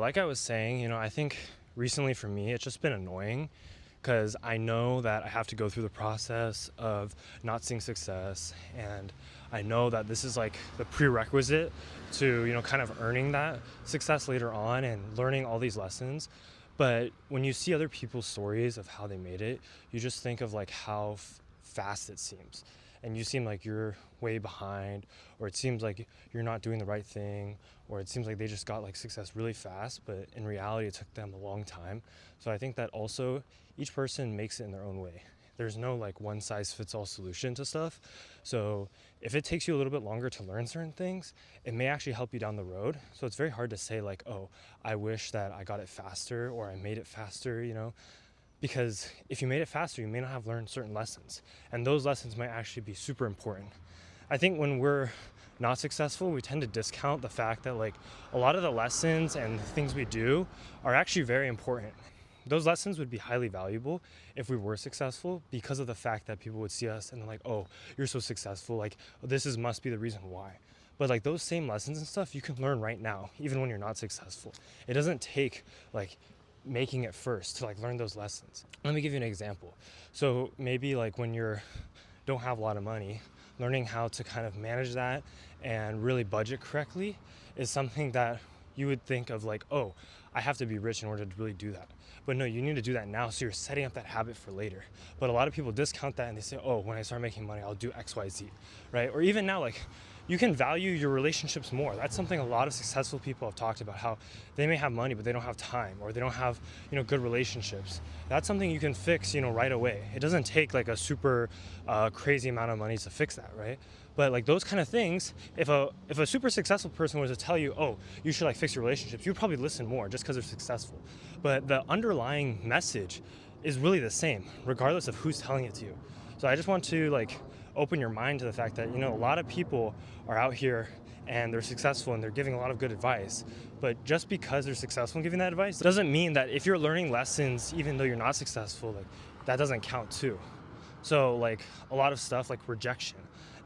Like I was saying, I think recently for me, it's just been annoying because I know that I have to go through the process of not seeing success. And I know that this is like the prerequisite to, kind of earning that success later on and learning all these lessons. But when you see other people's stories of how they made it, you just think of like how fast it seems. And you seem like you're way behind, or it seems like you're not doing the right thing, or it seems like they just got like success really fast, but in reality it took them a long time. So I think that also each person makes it in their own way. There's no like one size fits all solution to stuff. So if it takes you a little bit longer to learn certain things, it may actually help you down the road. So it's very hard to say like, oh, I wish that I got it faster or I made it faster, because if you made it faster, you may not have learned certain lessons, and those lessons might actually be super important. I think when we're not successful, we tend to discount the fact that like a lot of the lessons and the things we do are actually very important. Those lessons would be highly valuable if we were successful, because of the fact that people would see us and they're like, oh, you're so successful, like must be the reason why. But like those same lessons and stuff you can learn right now, even when you're not successful. It doesn't take like making it first to like learn those lessons. Let me give you an example. So maybe like when you're don't have a lot of money, learning how to kind of manage that and really budget correctly is something that you would think of like, oh, I have to be rich in order to really do that. But no, you need to do that now, so you're setting up that habit for later. But a lot of people discount that and they say, oh, when I start making money, I'll do X, Y, Z, right? Or even now, like you can value your relationships more. That's something a lot of successful people have talked about, how they may have money, but they don't have time, or they don't have, good relationships. That's something you can fix, right away. It doesn't take like a super crazy amount of money to fix that, right? But like those kind of things, if a super successful person was to tell you, oh, you should like fix your relationships, you'd probably listen more just because they're successful. But the underlying message is really the same, regardless of who's telling it to you. So I just want to like open your mind to the fact that, a lot of people are out here and they're successful and they're giving a lot of good advice. But just because they're successful in giving that advice doesn't mean that if you're learning lessons, even though you're not successful, like that doesn't count too. So like a lot of stuff like rejection,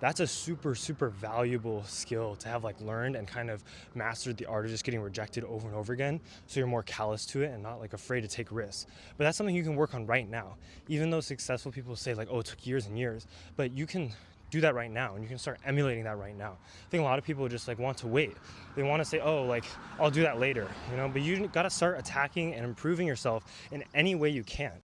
that's a super, super valuable skill to have like learned and kind of mastered the art of just getting rejected over and over again. So you're more callous to it and not like afraid to take risks. But that's something you can work on right now. Even though successful people say like, oh, it took years and years, but you can do that right now and you can start emulating that right now. I think a lot of people just like want to wait. They want to say, oh, like I'll do that later, but you got to start attacking and improving yourself in any way you can.